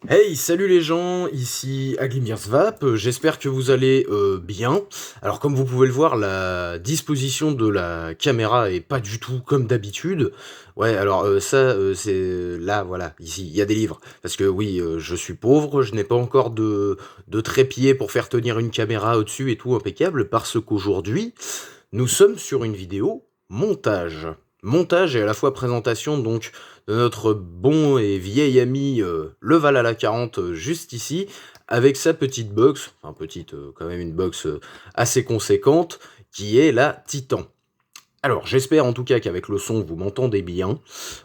Hey, salut les gens, ici Aglimirsvap, j'espère que vous allez bien. Alors comme vous pouvez le voir, la disposition de la caméra est pas du tout comme d'habitude. Ouais, alors c'est là, voilà, ici, il y a des livres. Parce que oui, je suis pauvre, je n'ai pas encore de trépied pour faire tenir une caméra au-dessus et tout impeccable, parce qu'aujourd'hui, nous sommes sur une vidéo montage. Montage et à la fois présentation donc de notre bon et vieil ami le Valhalla 40 juste ici, avec sa petite box, enfin petite, quand même une box assez conséquente, qui est la Titan. Alors j'espère en tout cas qu'avec le son vous m'entendez bien,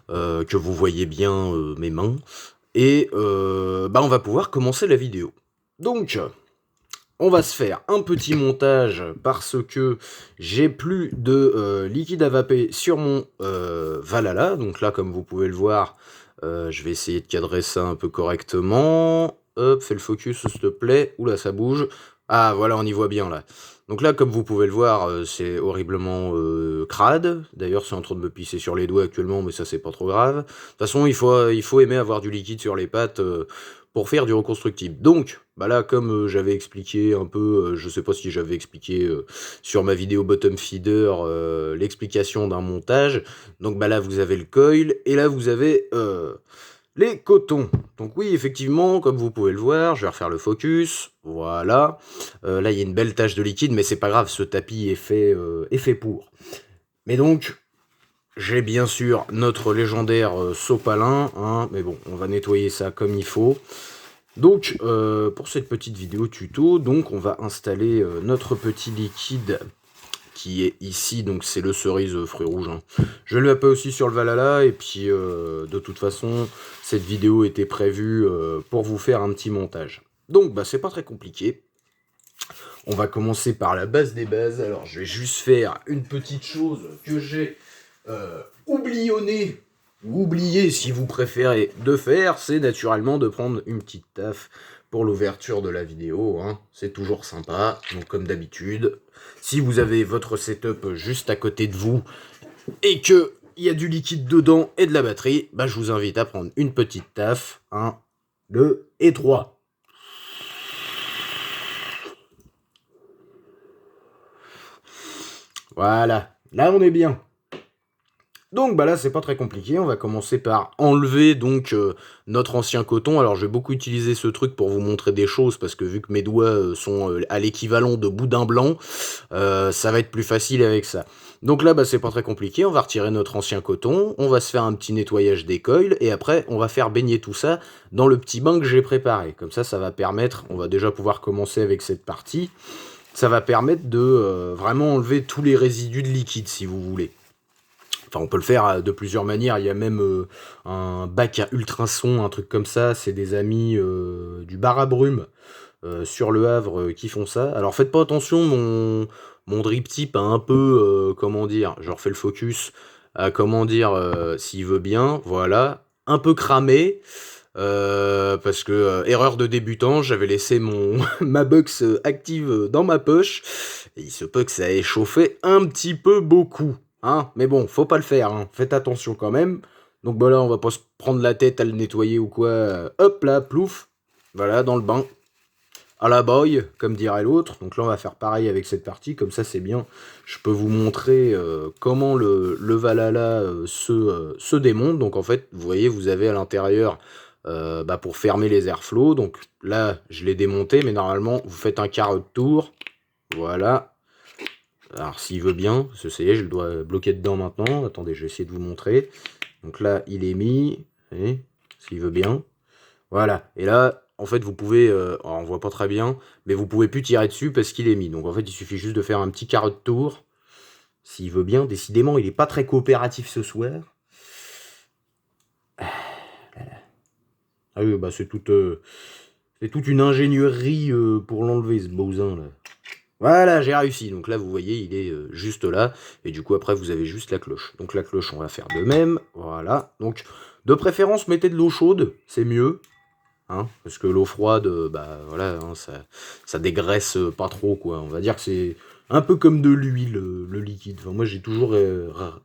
que vous voyez bien mes mains, et bah on va pouvoir commencer la vidéo. Donc, on va se faire un petit montage parce que j'ai plus de liquide à vaper sur mon Valhalla. Donc là, comme vous pouvez le voir, je vais essayer de cadrer ça un peu correctement. Hop, fais le focus s'il te plaît. Oula, ça bouge. Ah, voilà, on y voit bien là. Donc là, comme vous pouvez le voir, c'est horriblement crade. D'ailleurs, c'est en train de me pisser sur les doigts actuellement, mais ça, c'est pas trop grave. De toute façon, il faut aimer avoir du liquide sur les pattes pour faire du reconstructible. Donc, bah là, comme j'avais expliqué un peu, je sais pas si j'avais expliqué sur ma vidéo bottom feeder l'explication d'un montage. Donc bah là, vous avez le coil et là, vous avez les cotons. Donc oui, effectivement, comme vous pouvez le voir, je vais refaire le focus. Voilà. Là, il y a une belle tache de liquide, mais c'est pas grave, ce tapis est fait pour. Mais donc, j'ai bien sûr notre légendaire sopalin, hein, mais bon, on va nettoyer ça comme il faut. Donc, pour cette petite vidéo tuto, donc on va installer notre petit liquide qui est ici, donc c'est le cerise fruit rouge. Hein. Je l'ai appelé aussi sur le Valhalla, et puis de toute façon, cette vidéo était prévue pour vous faire un petit montage. Donc, bah, c'est pas très compliqué. On va commencer par la base des bases. Alors, je vais juste faire une petite chose que j'ai oublionnée, ou oublié si vous préférez de faire, c'est naturellement de prendre une petite taf pour l'ouverture de la vidéo. Hein. C'est toujours sympa, donc comme d'habitude. Si vous avez votre setup juste à côté de vous et que il y a du liquide dedans et de la batterie, bah, je vous invite à prendre une petite taf. 1, 2 et 3. Voilà, là on est bien. Donc bah là c'est pas très compliqué, on va commencer par enlever donc notre ancien coton. Alors je vais beaucoup utiliser ce truc pour vous montrer des choses parce que vu que mes doigts sont à l'équivalent de boudin blanc, ça va être plus facile avec ça. Donc là bah c'est pas très compliqué, on va retirer notre ancien coton, on va se faire un petit nettoyage des coils et après on va faire baigner tout ça dans le petit bain que j'ai préparé. Comme ça va permettre, on va déjà pouvoir commencer avec cette partie, ça va permettre de vraiment enlever tous les résidus de liquide si vous voulez. Enfin, on peut le faire de plusieurs manières. Il y a même un bac à ultrasons, un truc comme ça. C'est des amis du bar à brume sur le Havre qui font ça. Alors faites pas attention, mon drip tip a un peu, comment dire, je refais le focus, comment dire, s'il veut bien, voilà, un peu cramé. Parce que erreur de débutant, j'avais laissé ma box active dans ma poche et il se peut que ça ait chauffé un petit peu beaucoup. Hein, mais bon, faut pas le faire, hein. Faites attention quand même. Donc bah là, on va pas se prendre la tête à le nettoyer ou quoi. Hop là, plouf. Voilà, dans le bain. À la boy, comme dirait l'autre. Donc là, on va faire pareil avec cette partie. Comme ça, c'est bien. Je peux vous montrer comment le Valhalla se démonte. Donc en fait, vous voyez, vous avez à l'intérieur bah, pour fermer les airflows. Donc là, je l'ai démonté, mais normalement, vous faites un quart de tour. Voilà. Alors s'il veut bien, parce que ça y est, je le dois bloquer dedans maintenant. Attendez, je vais essayer de vous montrer. Donc là, il est mis. Voyez, s'il veut bien. Voilà. Et là, en fait, vous pouvez... alors, on voit pas très bien, mais vous pouvez plus tirer dessus parce qu'il est mis. Donc en fait, il suffit juste de faire un petit quart de tour. S'il veut bien. Décidément, il est pas très coopératif ce soir. Ah oui, bah c'est toute une ingénierie pour l'enlever, ce bousin là. Voilà, j'ai réussi. Donc là, vous voyez, il est juste là. Et du coup, après, vous avez juste la cloche. Donc la cloche, on va faire de même. Voilà. Donc, de préférence, mettez de l'eau chaude. C'est mieux. Hein, parce que l'eau froide, bah voilà, hein, ça dégraisse pas trop, quoi. On va dire que c'est un peu comme de l'huile, le liquide. Enfin, moi, j'ai toujours... ça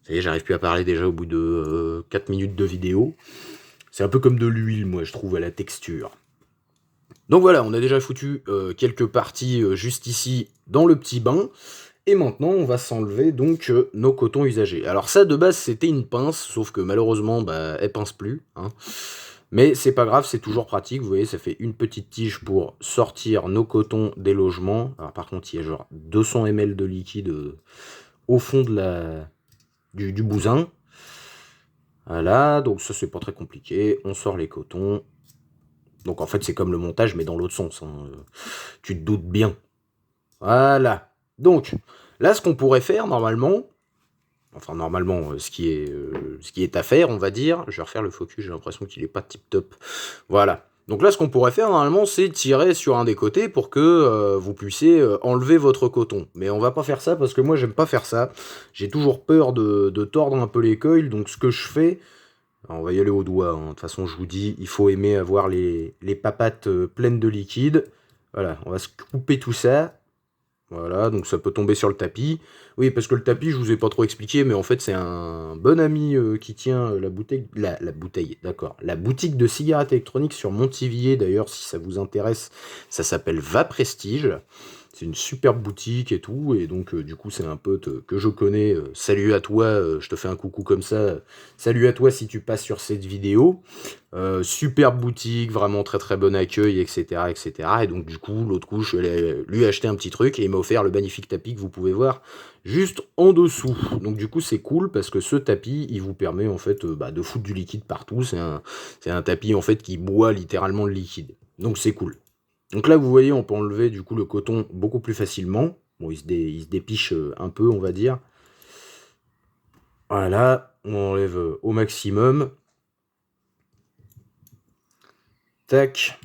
y est, j'arrive plus à parler déjà au bout de 4 minutes de vidéo. C'est un peu comme de l'huile, moi, je trouve, à la texture. Donc voilà, on a déjà foutu quelques parties juste ici dans le petit bain. Et maintenant, on va s'enlever donc nos cotons usagés. Alors ça, de base, c'était une pince, sauf que malheureusement, bah, elle pince plus. Hein. Mais c'est pas grave, c'est toujours pratique. Vous voyez, ça fait une petite tige pour sortir nos cotons des logements. Alors par contre, il y a genre 200 ml de liquide au fond de du bousin. Voilà, donc ça, c'est pas très compliqué. On sort les cotons. Donc en fait, c'est comme le montage, mais dans l'autre sens. Hein. Tu te doutes bien. Voilà. Donc, là, ce qu'on pourrait faire, normalement, enfin, normalement, ce qui est à faire, on va dire, je vais refaire le focus, j'ai l'impression qu'il est pas tip-top. Voilà. Donc là, ce qu'on pourrait faire, normalement, c'est tirer sur un des côtés pour que vous puissiez enlever votre coton. Mais on va pas faire ça, parce que moi, j'aime pas faire ça. J'ai toujours peur de tordre un peu les coils, donc ce que je fais... Alors, on va y aller au doigt, hein. De toute façon, je vous dis, il faut aimer avoir les papates pleines de liquide. Voilà, on va se couper tout ça. Voilà, donc ça peut tomber sur le tapis. Oui, parce que le tapis, je vous ai pas trop expliqué, mais en fait, c'est un bon ami qui tient la bouteille, la bouteille, d'accord, la boutique de cigarettes électroniques sur Montivilliers. D'ailleurs, si ça vous intéresse, ça s'appelle Va Prestige. C'est une superbe boutique et tout, et donc du coup, c'est un pote que je connais. Salut à toi, je te fais un coucou comme ça. Salut à toi si tu passes sur cette vidéo. Superbe boutique, vraiment très très bon accueil, etc., etc. Et donc du coup, l'autre coup, je suis allé lui acheter un petit truc et il m'a offert le magnifique tapis que vous pouvez voir juste en dessous. Donc du coup, c'est cool parce que ce tapis, il vous permet en fait de foutre du liquide partout. C'est un tapis en fait qui boit littéralement le liquide. Donc c'est cool. Donc là, vous voyez, on peut enlever du coup le coton beaucoup plus facilement. Bon, il se dépiche un peu, on va dire. Voilà, on enlève au maximum. Tac.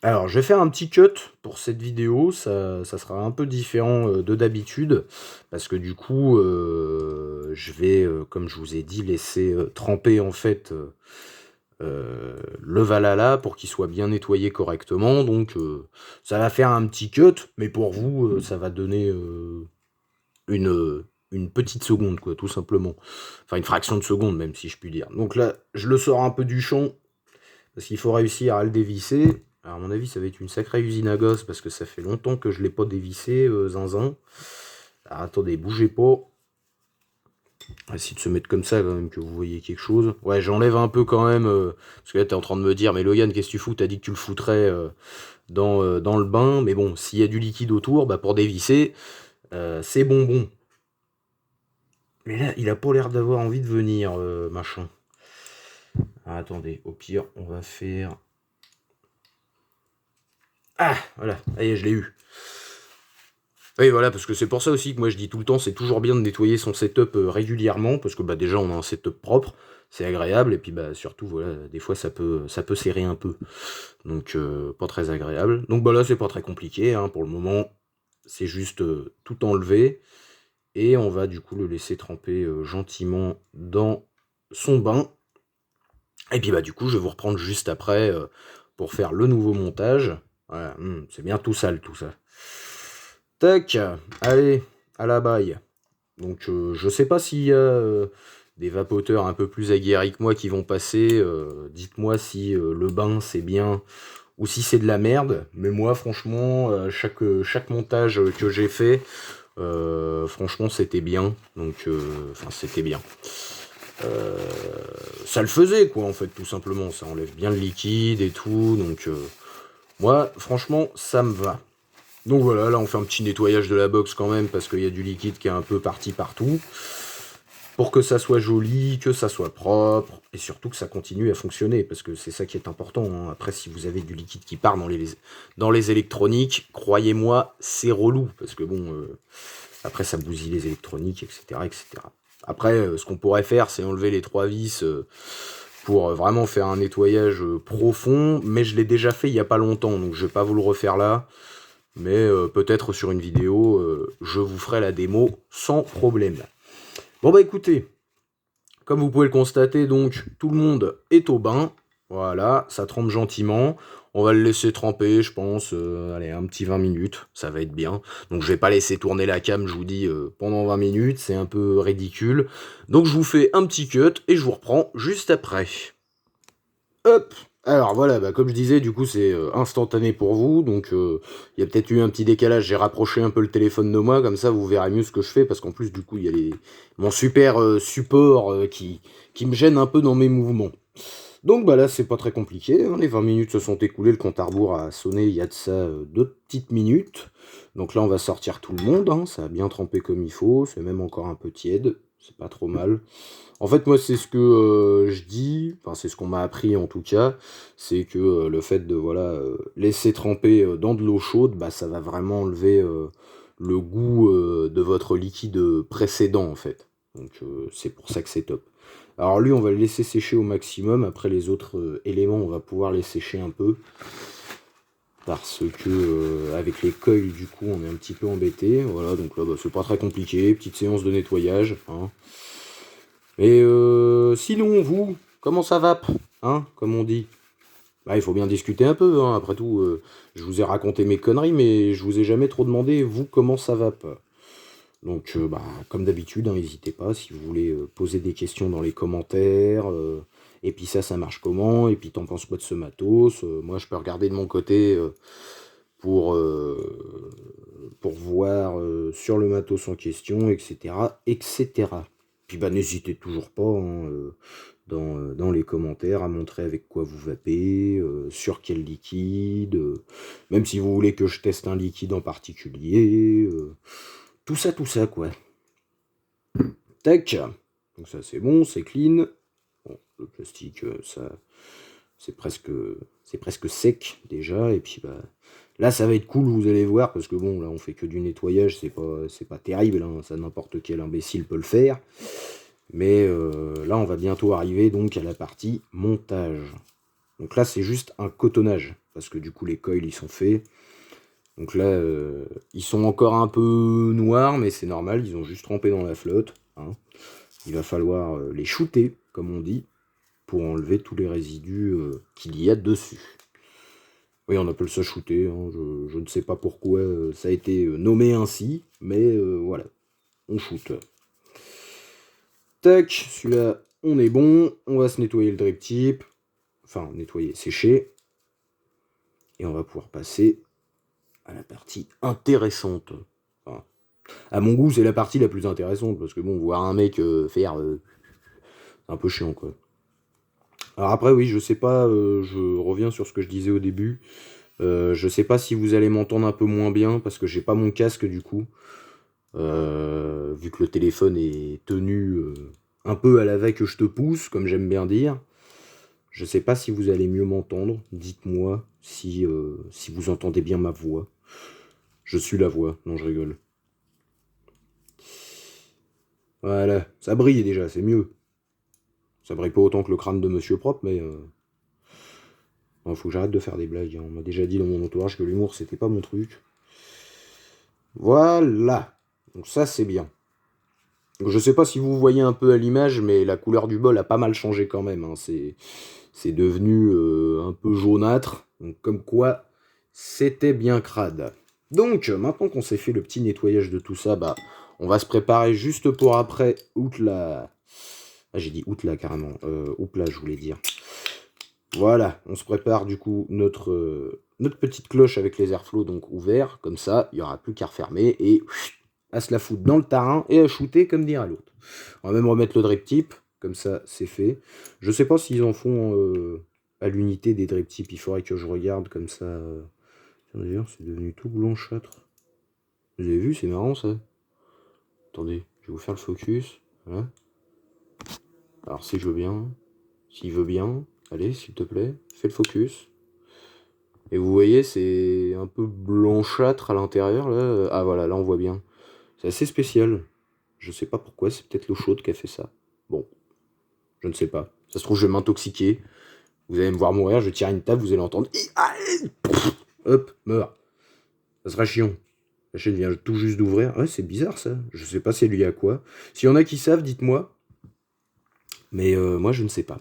Alors, je vais faire un petit cut pour cette vidéo, ça sera un peu différent de d'habitude, parce que du coup, je vais, comme je vous ai dit, laisser tremper en fait le Valhalla pour qu'il soit bien nettoyé correctement, donc ça va faire un petit cut, mais pour vous, ça va donner une petite seconde, quoi, tout simplement. Enfin, une fraction de seconde, même, si je puis dire. Donc là, je le sors un peu du champ, parce qu'il faut réussir à le dévisser. Alors, à mon avis, ça va être une sacrée usine à gosse, parce que ça fait longtemps que je ne l'ai pas dévissé, zinzin. Alors, attendez, bougez pas. On va essayer de se mettre comme ça, quand même, que vous voyez quelque chose. Ouais, j'enlève un peu quand même, parce que là, t'es en train de me dire, mais Logan, qu'est-ce que tu fous? T'as dit que tu le foutrais dans le bain, mais bon, s'il y a du liquide autour, bah, pour dévisser, c'est bonbon. Mais là, il a pas l'air d'avoir envie de venir, machin. Ah, attendez, au pire, on va faire... Ah, voilà, allez, je l'ai eu. Oui, voilà, parce que c'est pour ça aussi que moi je dis tout le temps, c'est toujours bien de nettoyer son setup régulièrement, parce que bah, déjà on a un setup propre, c'est agréable, et puis bah, surtout, voilà, des fois ça peut serrer un peu, donc pas très agréable. Donc bah là c'est pas très compliqué, hein, pour le moment, c'est juste tout enlever, et on va du coup le laisser tremper gentiment dans son bain, et puis bah du coup je vais vous reprendre juste après pour faire le nouveau montage. Voilà, c'est bien tout sale tout ça. Tac, allez, à la baille. Donc je sais pas s'il y a des vapoteurs un peu plus aguerris que moi qui vont passer. Dites-moi si le bain c'est bien ou si c'est de la merde. Mais moi franchement, chaque montage que j'ai fait, franchement c'était bien. Donc enfin c'était bien. Ça le faisait quoi en fait tout simplement. Ça enlève bien le liquide et tout. Donc moi franchement ça me va. Donc voilà, là on fait un petit nettoyage de la box quand même, parce qu'il y a du liquide qui est un peu parti partout. Pour que ça soit joli, que ça soit propre, et surtout que ça continue à fonctionner, parce que c'est ça qui est important. Hein. Après, si vous avez du liquide qui part dans les électroniques, croyez-moi, c'est relou, parce que bon, après ça bousille les électroniques, etc. etc. Après, ce qu'on pourrait faire, c'est enlever les 3 vis pour vraiment faire un nettoyage profond, mais je l'ai déjà fait il n'y a pas longtemps, donc je vais pas vous le refaire là. Mais peut-être sur une vidéo, je vous ferai la démo sans problème. Bon bah écoutez, comme vous pouvez le constater, donc tout le monde est au bain. Voilà, ça trempe gentiment. On va le laisser tremper, je pense, allez, un petit 20 minutes, ça va être bien. Donc je vais pas laisser tourner la cam, je vous dis, pendant 20 minutes, c'est un peu ridicule. Donc je vous fais un petit cut et je vous reprends juste après. Hop! Alors voilà, bah, comme je disais, du coup, c'est, instantané pour vous, donc il y a peut-être eu un petit décalage. J'ai rapproché un peu le téléphone de moi, comme ça vous verrez mieux ce que je fais, parce qu'en plus, du coup, il y a mon super, support, qui me gêne un peu dans mes mouvements. Donc bah, là, c'est pas très compliqué, hein, les 20 minutes se sont écoulées, le compte à rebours a sonné il y a de ça, 2 petites minutes. Donc là, on va sortir tout le monde, hein, ça a bien trempé comme il faut, c'est même encore un peu tiède, c'est pas trop mal. En fait, moi, c'est ce que je dis, enfin, c'est ce qu'on m'a appris en tout cas, c'est que le fait de voilà, laisser tremper dans de l'eau chaude, bah, ça va vraiment enlever le goût de votre liquide précédent en fait. Donc, c'est pour ça que c'est top. Alors, lui, on va le laisser sécher au maximum. Après, les autres éléments, on va pouvoir les sécher un peu. Parce que avec les coils, du coup, on est un petit peu embêté. Voilà, donc là, bah, c'est pas très compliqué. Petite séance de nettoyage. Hein. Et sinon, vous, comment ça va, hein, comme on dit? Bah, il faut bien discuter un peu, hein. Après tout, je vous ai raconté mes conneries, mais je vous ai jamais trop demandé, vous, comment ça va, pas. Donc, bah, comme d'habitude, hein, n'hésitez pas si vous voulez poser des questions dans les commentaires. Et puis ça marche comment? Et puis t'en penses quoi de ce matos? Moi, je peux regarder de mon côté pour, euh, pour voir sur le matos en question, etc., etc. Puis bah n'hésitez toujours pas hein, dans les commentaires à montrer avec quoi vous vapez, sur quel liquide, même si vous voulez que je teste un liquide en particulier, tout ça quoi. Tac, donc ça c'est bon, c'est clean. Bon, le plastique, ça c'est presque c'est presque sec déjà, et puis bah là ça va être cool, vous allez voir, parce que bon là on fait que du nettoyage, c'est pas terrible, hein, ça n'importe quel imbécile peut le faire. Mais là on va bientôt arriver donc à la partie montage. Donc là c'est juste un cotonnage, parce que du coup les coils ils sont faits. Donc là ils sont encore un peu noirs, mais c'est normal, ils ont juste trempé dans la flotte. Hein. Il va falloir les shooter, comme on dit, pour enlever tous les résidus qu'il y a dessus. Oui, on appelle ça shooter, hein, je ne sais pas pourquoi ça a été nommé ainsi, mais voilà, on shoot. Tac, celui-là, on est bon, on va se nettoyer le drip tip, enfin nettoyer, sécher, et on va pouvoir passer à la partie intéressante. Enfin, à mon goût, c'est la partie la plus intéressante, parce que bon, voir un mec faire, c'est un peu chiant quoi. Alors après, oui, je sais pas, je reviens sur ce que je disais au début. Je sais pas si vous allez m'entendre un peu moins bien parce que j'ai pas mon casque du coup. Vu que le téléphone est tenu un peu à la va que je te pousse, comme j'aime bien dire. Je sais pas si vous allez mieux m'entendre. Dites-moi si vous entendez bien ma voix. Je suis la voix. Non, je rigole. Voilà, ça brille déjà, c'est mieux. Ça brille pas autant que le crâne de Monsieur Propre, mais non, faut que j'arrête de faire des blagues. Hein. On m'a déjà dit dans mon entourage que l'humour c'était pas mon truc. Voilà. Donc ça c'est bien. Je sais pas si vous voyez un peu à l'image, mais la couleur du bol a pas mal changé quand même. Hein. C'est devenu un peu jaunâtre. Donc comme quoi, c'était bien crade. Donc, maintenant qu'on s'est fait le petit nettoyage de tout ça, bah, on va se préparer juste pour après, outre la... Ah, j'ai dit outre là carrément. Outre là, je voulais dire. Voilà, on se prépare du coup notre petite cloche avec les airflows donc ouverts, comme ça, il n'y aura plus qu'à refermer et à se la foutre dans le tarin et à shooter comme dirait l'autre. On va même remettre le drip tip, comme ça c'est fait. Je sais pas s'ils en font à l'unité des drip tips, il faudrait que je regarde comme ça. Tiens, d'ailleurs, c'est devenu tout blanchâtre. Vous avez vu, c'est marrant ça. Attendez, je vais vous faire le focus. Voilà. Alors si je veux bien, s'il veut bien, allez, s'il te plaît, fais le focus. Et vous voyez, c'est un peu blanchâtre à l'intérieur, là. Ah voilà, là on voit bien. C'est assez spécial. Je sais pas pourquoi, c'est peut-être l'eau chaude qui a fait ça. Bon, je ne sais pas. Ça se trouve, je vais m'intoxiquer. Vous allez me voir mourir, je vais tirer une table, vous allez entendre. Hop, meurs. Ça sera chiant. La chaîne vient tout juste d'ouvrir. Ouais, c'est bizarre ça. Je sais pas c'est lié à quoi. S'il y en a qui savent, dites-moi. Mais moi, je ne sais pas.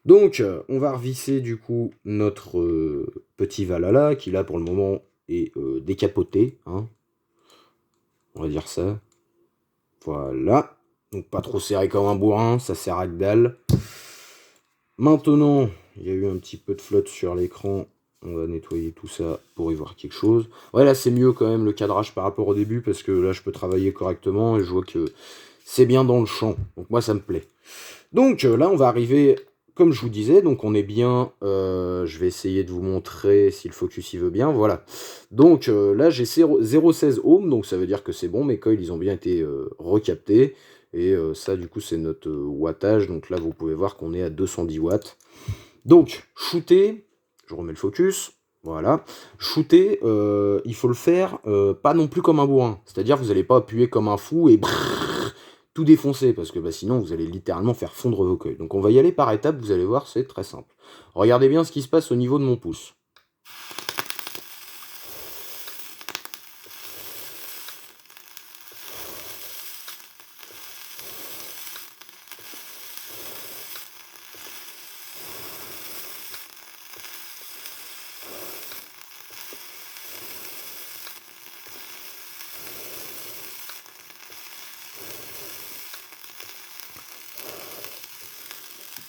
Donc, on va revisser du coup notre petit Valhalla qui là pour le moment est décapoté. Hein. On va dire ça. Voilà. Donc pas trop serré comme un bourrin, ça sert à que dalle. Maintenant, il y a eu un petit peu de flotte sur l'écran. On va nettoyer tout ça pour y voir quelque chose. Ouais, là, c'est mieux quand même le cadrage par rapport au début, parce que là, je peux travailler correctement et je vois que c'est bien dans le champ. Donc moi, ça me plaît. Donc là, on va arriver, comme je vous disais, donc on est bien... je vais essayer de vous montrer si le focus y veut bien, voilà. Donc là, j'ai 0,16 ohms, donc ça veut dire que c'est bon, mes coils, ils ont bien été recaptés. Et ça, du coup, c'est notre wattage. Donc là, vous pouvez voir qu'on est à 210 watts. Donc, shooter, je remets le focus, voilà. Shooter, il faut le faire pas non plus comme un bourrin. C'est-à-dire, vous n'allez pas appuyer comme un fou et tout défoncer, parce que sinon, vous allez littéralement faire fondre vos coils. Donc, on va y aller par étapes, vous allez voir, c'est très simple. Regardez bien ce qui se passe au niveau de mon pouce.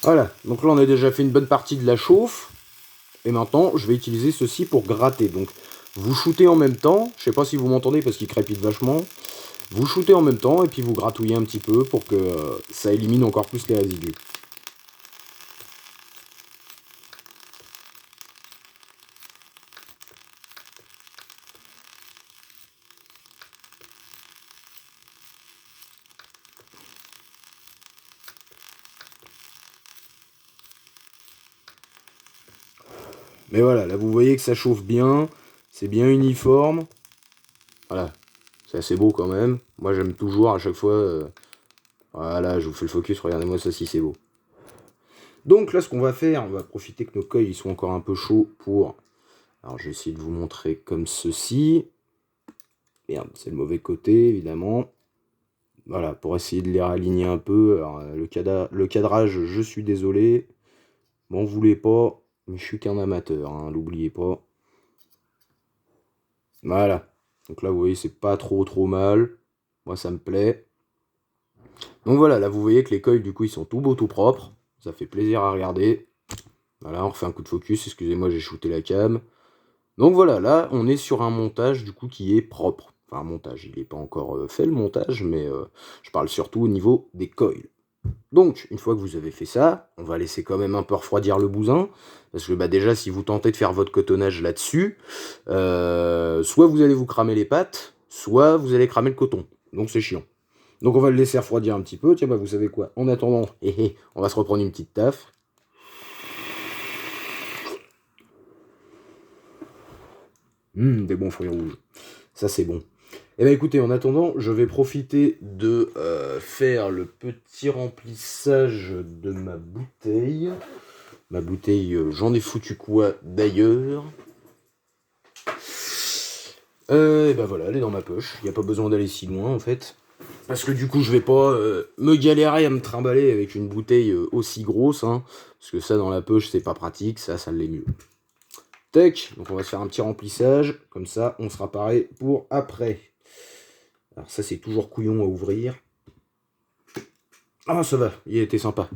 Voilà, donc là on a déjà fait une bonne partie de la chauffe, et maintenant je vais utiliser ceci pour gratter. Donc vous shootez en même temps, je sais pas si vous m'entendez parce qu'il crépite vachement, vous shootez en même temps et puis vous gratouillez un petit peu pour que ça élimine encore plus les résidus. Mais voilà, là vous voyez que ça chauffe bien, c'est bien uniforme. Voilà, c'est assez beau quand même. Moi j'aime toujours à chaque fois... voilà, je vous fais le focus, regardez-moi ça si c'est beau. Donc là ce qu'on va faire, on va profiter que nos coils ils sont encore un peu chauds pour... Alors je vais essayer de vous montrer comme ceci. Merde, c'est le mauvais côté évidemment. Voilà, pour essayer de les réaligner un peu. Alors, le cadrage, je suis désolé. M'en voulez pas, mais je suis qu'un amateur, hein, l'oubliez pas. Voilà. Donc là, vous voyez, c'est pas trop mal. Moi, ça me plaît. Donc voilà, là, vous voyez que les coils, du coup, ils sont tout beaux, tout propres. Ça fait plaisir à regarder. Voilà, on refait un coup de focus. Excusez-moi, j'ai shooté la cam. Donc voilà, là, on est sur un montage, du coup, qui est propre. Enfin, un montage, il n'est pas encore fait, le montage, mais je parle surtout au niveau des coils. Donc, une fois que vous avez fait ça, on va laisser quand même un peu refroidir le bousin, parce que déjà, si vous tentez de faire votre cotonnage là-dessus, soit vous allez vous cramer les pattes, soit vous allez cramer le coton. Donc c'est chiant. Donc on va le laisser refroidir un petit peu. Tiens, vous savez quoi? En attendant, on va se reprendre une petite taf. Des bons fruits rouges. Ça, c'est bon. Eh bien écoutez, en attendant, je vais profiter de faire le petit remplissage de ma bouteille. Ma bouteille, j'en ai foutu quoi d'ailleurs. Et ben voilà, elle est dans ma poche. Il n'y a pas besoin d'aller si loin en fait. Parce que du coup, je vais pas me galérer à me trimballer avec une bouteille aussi grosse. Hein, parce que ça, dans la poche, c'est pas pratique. Ça l'est mieux. Tac, donc on va se faire un petit remplissage. Comme ça, on sera pareil pour après. Alors ça, c'est toujours couillon à ouvrir. Ah, ça va, il était sympa.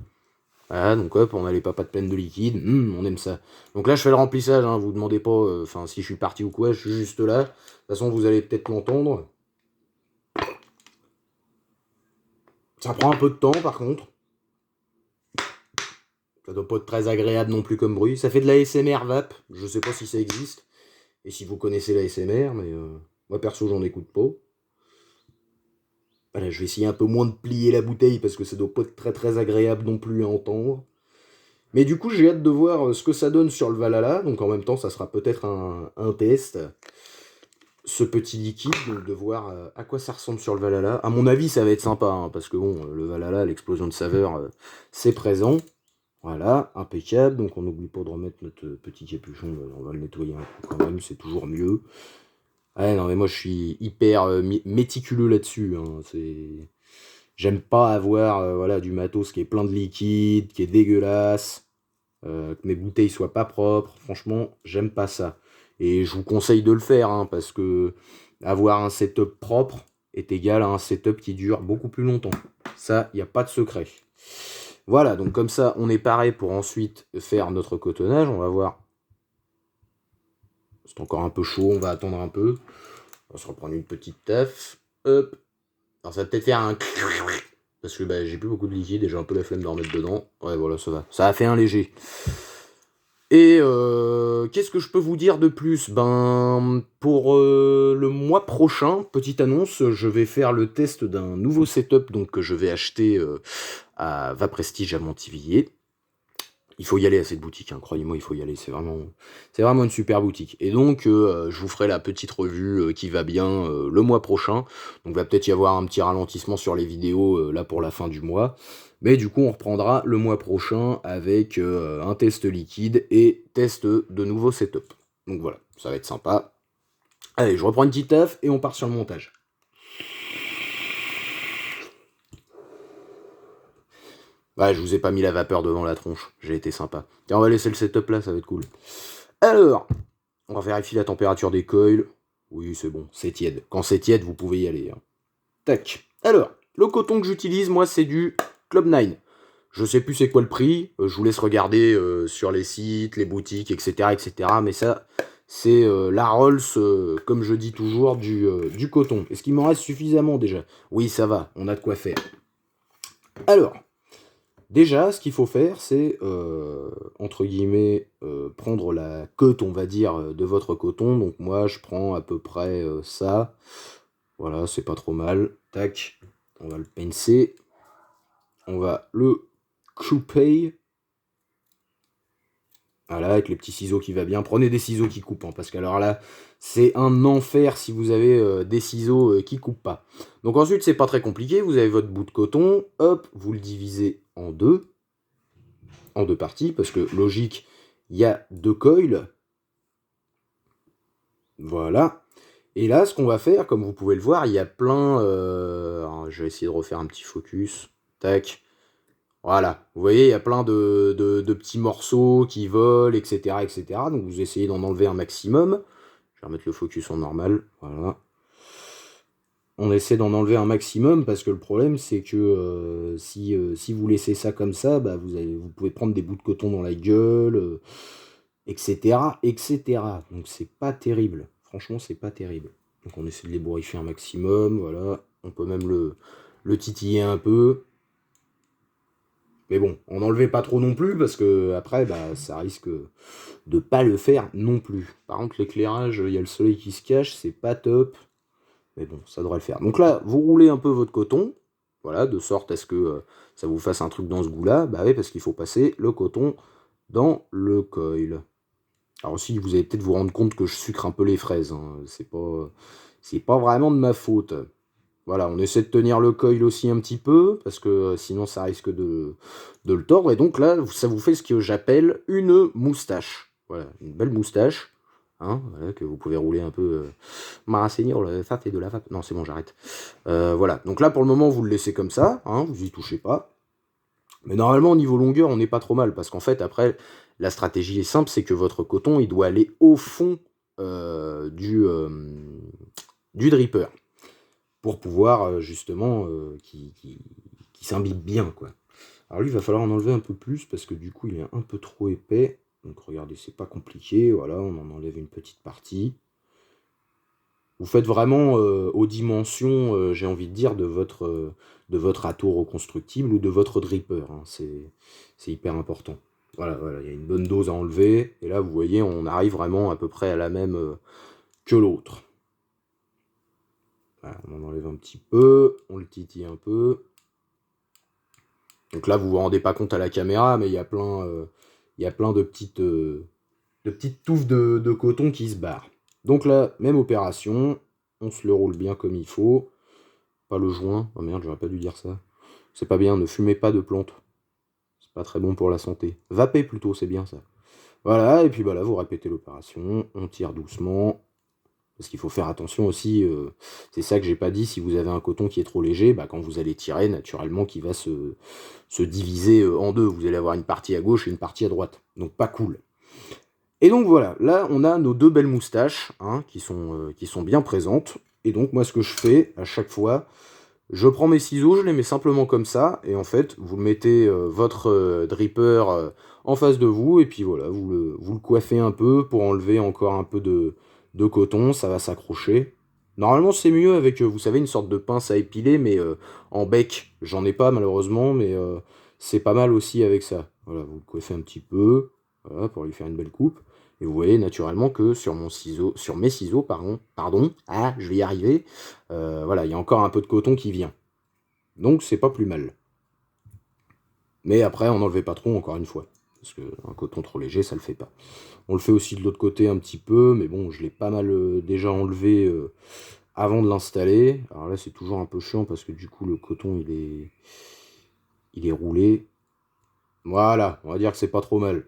Voilà, donc hop, on a les papates pleines de liquide, on aime ça. Donc là, je fais le remplissage, hein, vous demandez pas enfin si je suis parti ou quoi, je suis juste là. De toute façon, vous allez peut-être l'entendre. Ça prend un peu de temps, par contre. Ça doit pas être très agréable non plus comme bruit. Ça fait de la SMR vape, je sais pas si ça existe. Et si vous connaissez la SMR, mais moi perso, j'en écoute pas. Voilà, je vais essayer un peu moins de plier la bouteille, parce que ça doit pas être très agréable non plus à entendre. Mais du coup, j'ai hâte de voir ce que ça donne sur le Valhalla. Donc en même temps, ça sera peut-être un test. Ce petit liquide, de voir à quoi ça ressemble sur le Valhalla. À mon avis, ça va être sympa, hein, parce que bon, le Valhalla, l'explosion de saveur, c'est présent. Voilà, impeccable. Donc on n'oublie pas de remettre notre petit capuchon. On va le nettoyer un peu quand même, c'est toujours mieux. Ouais, non, mais moi je suis hyper méticuleux là-dessus. Hein, j'aime pas avoir voilà, du matos qui est plein de liquide, qui est dégueulasse. Que mes bouteilles soient pas propres, franchement, j'aime pas ça. Et je vous conseille de le faire, hein, parce que avoir un setup propre est égal à un setup qui dure beaucoup plus longtemps. Ça, il n'y a pas de secret. Voilà, donc comme ça, on est paré pour ensuite faire notre cotonnage. On va voir. C'est encore un peu chaud, on va attendre un peu. On va se reprendre une petite taf. Hop. Alors ça va peut-être faire un... Parce que bah, j'ai plus beaucoup de liquide et j'ai un peu la flemme d'en remettre dedans. Ouais, voilà, ça va. Ça a fait un léger. Et qu'est-ce que je peux vous dire de plus? Ben, pour le mois prochain, petite annonce, je vais faire le test d'un nouveau setup donc, que je vais acheter à Va Prestige à Montivilliers. Il faut y aller à cette boutique, hein, croyez-moi, il faut y aller, c'est vraiment une super boutique. Et donc, je vous ferai la petite revue qui va bien le mois prochain. Donc, va peut-être y avoir un petit ralentissement sur les vidéos là pour la fin du mois. Mais du coup, on reprendra le mois prochain avec un test liquide et test de nouveau setup. Donc voilà, ça va être sympa. Allez, je reprends une petite taf et on part sur le montage. Ouais, je vous ai pas mis la vapeur devant la tronche, j'ai été sympa. Tiens, on va laisser le setup là, ça va être cool. Alors, on va vérifier la température des coils. Oui, c'est bon, c'est tiède. Quand c'est tiède, vous pouvez y aller. Hein. Tac. Alors, le coton que j'utilise, moi, c'est du Club 9. Je sais plus c'est quoi le prix. Je vous laisse regarder sur les sites, les boutiques, etc. etc. Mais ça, c'est la Rolls, comme je dis toujours, du coton. Est-ce qu'il m'en reste suffisamment déjà? Oui, ça va, on a de quoi faire. Alors, déjà, ce qu'il faut faire, c'est, entre guillemets, prendre la cote, on va dire, de votre coton. Donc moi, je prends à peu près ça. Voilà, c'est pas trop mal. Tac, on va le pincer. On va le couper. Voilà, avec les petits ciseaux qui va bien. Prenez des ciseaux qui coupent, hein, parce qu'alors là, c'est un enfer si vous avez des ciseaux qui coupent pas. Donc ensuite, c'est pas très compliqué. Vous avez votre bout de coton. Hop, vous le divisez en deux parties, parce que logique, il y a deux coils. Voilà. Et là, ce qu'on va faire, comme vous pouvez le voir, il y a plein... je vais essayer de refaire un petit focus. Tac. Voilà. Vous voyez, il y a plein de petits morceaux qui volent, etc., etc. Donc vous essayez d'en enlever un maximum. Je vais remettre le focus en normal. Voilà. On essaie d'en enlever un maximum parce que le problème c'est que si vous laissez ça comme ça, bah, vous pouvez prendre des bouts de coton dans la gueule, etc., etc. Donc c'est pas terrible. Franchement, c'est pas terrible. Donc on essaie de l'ébouriffer un maximum, voilà. On peut même le titiller un peu. Mais bon, on n'enlevait pas trop non plus parce que après, bah, ça risque de pas le faire non plus. Par contre, l'éclairage, il y a le soleil qui se cache, c'est pas top. Mais bon, ça devrait le faire. Donc là, vous roulez un peu votre coton, voilà, de sorte à ce que ça vous fasse un truc dans ce goût-là. Bah oui, parce qu'il faut passer le coton dans le coil. Alors aussi, vous allez peut-être vous rendre compte que je sucre un peu les fraises. Hein. C'est pas vraiment de ma faute. Voilà, on essaie de tenir le coil aussi un petit peu, parce que sinon ça risque de le tordre. Et donc là, ça vous fait ce que j'appelle une moustache. Voilà, une belle moustache. Hein, voilà, que vous pouvez rouler un peu. Seigneur, le fat et de la fat. Non, c'est bon, j'arrête. Voilà, donc là pour le moment, vous le laissez comme ça. Hein, vous y touchez pas. Mais normalement, au niveau longueur, on n'est pas trop mal, parce qu'en fait, après, la stratégie est simple, c'est que votre coton, il doit aller au fond du dripper, pour pouvoir, justement, qui s'imbibe bien, quoi. Alors lui, il va falloir en enlever un peu plus, parce que du coup, il est un peu trop épais. Donc regardez, c'est pas compliqué, voilà, on en enlève une petite partie. Vous faites vraiment aux dimensions, j'ai envie de dire, de votre atour reconstructible ou de votre dripper. Hein. C'est hyper important. Voilà, voilà, il y a une bonne dose à enlever. Et là, vous voyez, on arrive vraiment à peu près à la même que l'autre. Voilà, on en enlève un petit peu, on le titille un peu. Donc là, vous vous rendez pas compte à la caméra, mais il y a plein de petites touffes de coton qui se barrent. Donc là, même opération, on se le roule bien comme il faut. Pas le joint, oh merde, j'aurais pas dû dire ça. C'est pas bien, ne fumez pas de plantes. C'est pas très bon pour la santé. Vapez plutôt, c'est bien ça. Voilà, et puis bah là, vous répétez l'opération, on tire doucement. Parce qu'il faut faire attention aussi, c'est ça que j'ai pas dit, si vous avez un coton qui est trop léger, bah quand vous allez tirer, naturellement, qu'il va se diviser en deux. Vous allez avoir une partie à gauche et une partie à droite. Donc pas cool. Et donc voilà, là on a nos deux belles moustaches hein, qui sont bien présentes. Et donc moi ce que je fais à chaque fois, Je prends mes ciseaux, je les mets simplement comme ça, et en fait, vous mettez votre dripper en face de vous, et puis voilà, vous le coiffez un peu pour enlever encore un peu de coton, ça va s'accrocher. Normalement, c'est mieux avec, vous savez, une sorte de pince à épiler, mais en bec. J'en ai pas malheureusement, mais c'est pas mal aussi avec ça. Voilà, vous le coiffez un petit peu, voilà, pour lui faire une belle coupe. Et vous voyez naturellement que sur mes ciseaux, je vais y arriver. Voilà, il y a encore un peu de coton qui vient. Donc c'est pas plus mal. Mais après, on n'enlevait pas trop, encore une fois. Parce qu'un coton trop léger, ça le fait pas. On le fait aussi de l'autre côté un petit peu, mais bon, je l'ai pas mal déjà enlevé avant de l'installer. Alors là, c'est toujours un peu chiant parce que du coup, le coton, il est roulé. Voilà, on va dire que c'est pas trop mal.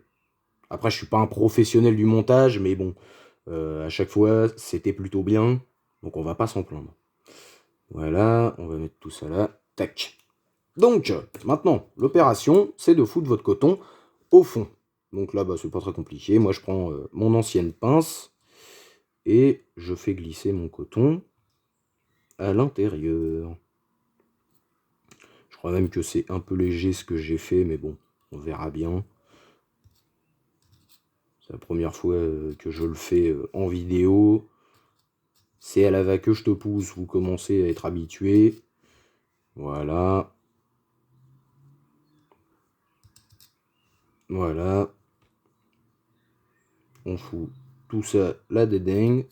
Après, je suis pas un professionnel du montage, mais bon, à chaque fois, c'était plutôt bien. Donc on va pas s'en plaindre. Voilà, on va mettre tout ça là. Tac. Donc, maintenant, l'opération, c'est de foutre votre coton au fond. Donc là, bah, c'est pas très compliqué. Moi, je prends mon ancienne pince et je fais glisser mon coton à l'intérieur. Je crois même que c'est un peu léger ce que j'ai fait, mais bon, on verra bien. C'est la première fois que je le fais en vidéo. C'est à la va que je te pousse, vous commencez à être habitué. Voilà. Voilà. On fout tout ça là dedans.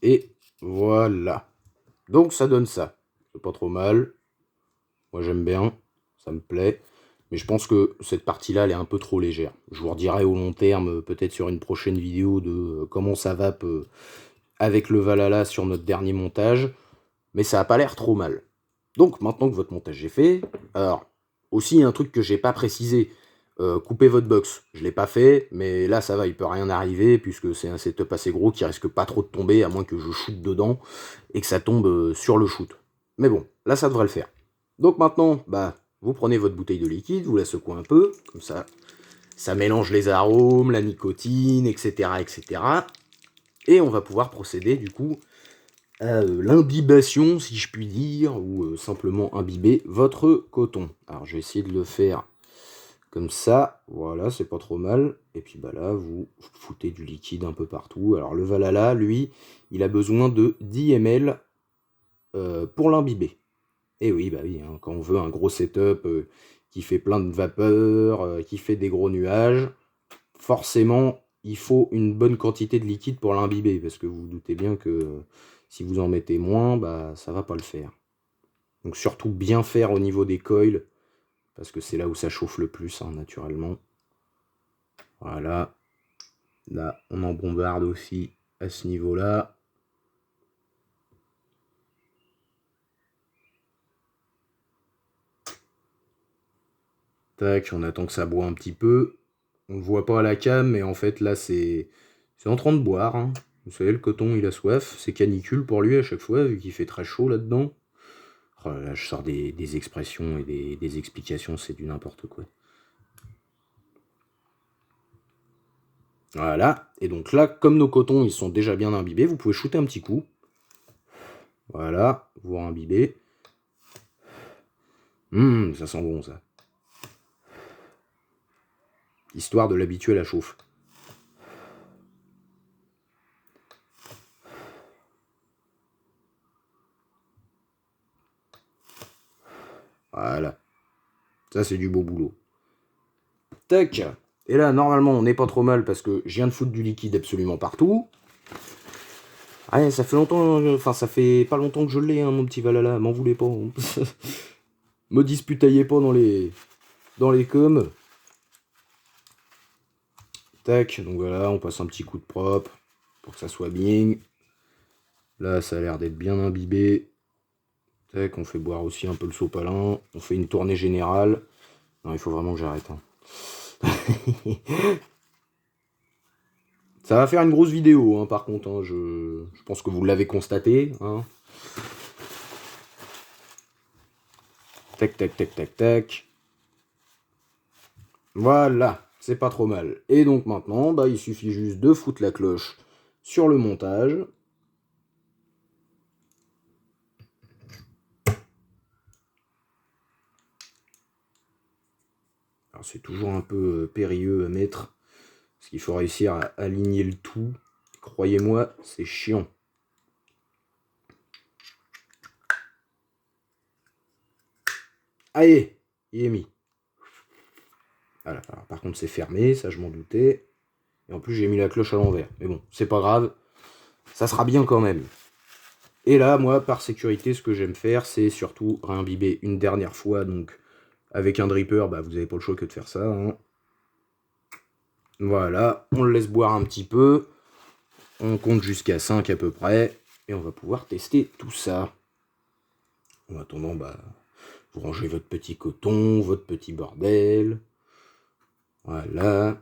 Et voilà. Donc ça donne ça. C'est pas trop mal. Moi j'aime bien. Ça me plaît. Mais je pense que cette partie-là, elle est un peu trop légère. Je vous redirai au long terme, peut-être sur une prochaine vidéo, de comment ça va avec le Valhalla sur notre dernier montage. Mais ça n'a pas l'air trop mal. Donc maintenant que votre montage est fait, alors aussi un truc que j'ai pas précisé, coupez votre box. Je l'ai pas fait, mais là ça va, il peut rien arriver puisque c'est un setup assez gros qui risque pas trop de tomber à moins que je shoote dedans et que ça tombe sur le shoot. Mais bon, là ça devrait le faire. Donc maintenant, bah vous prenez votre bouteille de liquide, vous la secouez un peu, comme ça mélange les arômes, la nicotine, etc., etc. Et on va pouvoir procéder du coup à l'imbibation, si je puis dire, ou simplement imbiber votre coton. Alors je vais essayer de le faire comme ça, voilà, c'est pas trop mal. Et puis bah là, vous foutez du liquide un peu partout. Alors le Valhalla, lui, il a besoin de 10 ml pour l'imbiber. Et oui, bah oui, hein, quand on veut un gros setup qui fait plein de vapeur, qui fait des gros nuages, forcément, il faut une bonne quantité de liquide pour l'imbiber, parce que vous vous doutez bien que si vous en mettez moins, bah ça va pas le faire. Donc surtout bien faire au niveau des coils, parce que c'est là où ça chauffe le plus, hein, naturellement. Voilà. Là, on en bombarde aussi à ce niveau-là. Tac, on attend que ça boit un petit peu. On ne le voit pas à la cam, mais en fait là c'est en train de boire, hein. Vous savez, le coton il a soif, c'est canicule pour lui à chaque fois, vu qu'il fait très chaud là-dedans. Oh là là, je sors des expressions et des explications, c'est du n'importe quoi. Voilà, et donc là, comme nos cotons ils sont déjà bien imbibés, vous pouvez shooter un petit coup. Voilà, vous imbibez. Ça sent bon ça. Histoire de l'habituer à la chauffe. Voilà. Ça, c'est du beau boulot. Tac. Et là, normalement, on n'est pas trop mal parce que je viens de foutre du liquide absolument partout. Ah, ça fait longtemps, enfin, ça fait pas longtemps que je l'ai, hein, mon petit Valhalla, m'en voulez pas. Hein. Me disputaillez pas dans les coms. Tac, donc voilà, on passe un petit coup de propre pour que ça soit bien. Là, ça a l'air d'être bien imbibé. Tac, on fait boire aussi un peu le sopalin. On fait une tournée générale. Non, il faut vraiment que j'arrête. Hein. Ça va faire une grosse vidéo, hein, par contre. Hein, je pense que vous l'avez constaté. Hein. Tac, tac, tac, tac, tac. Voilà. c'est pas trop mal. Et donc maintenant, bah, il suffit juste de foutre la cloche sur le montage. Alors c'est toujours un peu périlleux à mettre, parce qu'il faut réussir à aligner le tout. Croyez-moi, c'est chiant. Allez, il est mis. Voilà, alors, par contre c'est fermé, ça je m'en doutais. Et en plus j'ai mis la cloche à l'envers. Mais bon, c'est pas grave, ça sera bien quand même. Et là, moi, par sécurité, ce que j'aime faire, c'est surtout réimbiber une dernière fois. Donc, avec un dripper, bah, vous n'avez pas le choix que de faire ça. Hein. Voilà, on le laisse boire un petit peu. On compte jusqu'à 5 à peu près. Et on va pouvoir tester tout ça. En attendant, bah, vous rangez votre petit coton, votre petit bordel. Voilà.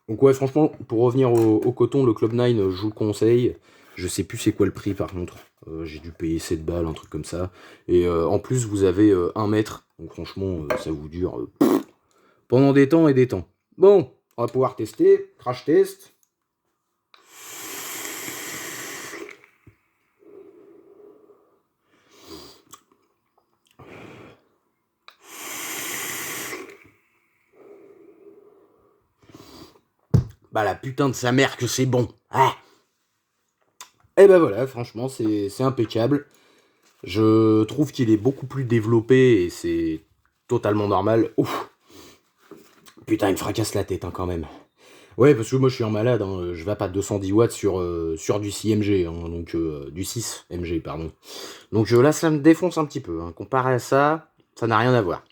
Donc ouais, franchement, pour revenir au coton, le Club 9, je vous le conseille. Je sais plus c'est quoi le prix par contre. J'ai dû payer 7 balles, un truc comme ça. Et en plus, vous avez 1 mètre. Donc franchement, ça vous dure pendant des temps et des temps. Bon, on va pouvoir tester. Crash test. Bah la putain de sa mère que c'est bon. Ah. Et bah voilà, franchement, c'est impeccable. Je trouve qu'il est beaucoup plus développé et c'est totalement normal. Ouf. Putain, il me fracasse la tête hein, quand même. Ouais, parce que moi je suis un malade, hein. Je vais pas 210 watts sur du 6 MG, hein, donc du 6 MG, pardon. Donc là, ça me défonce un petit peu. Hein. Comparé à ça, ça n'a rien à voir.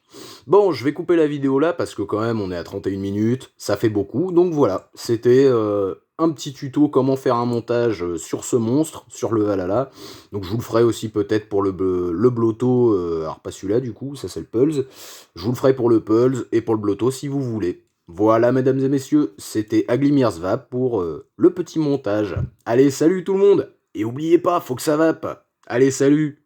Bon, je vais couper la vidéo là parce que quand même on est à 31 minutes, ça fait beaucoup. Donc voilà, c'était un petit tuto comment faire un montage sur ce monstre, sur le Valhalla. Donc je vous le ferai aussi peut-être pour le Blotto, alors pas celui-là du coup, ça c'est le Pulse. Je vous le ferai pour le Pulse et pour le Blotto si vous voulez. Voilà mesdames et messieurs, c'était Aglimirsvap pour le petit montage. Allez, salut tout le monde. Et oubliez pas, faut que ça vape. Allez, salut.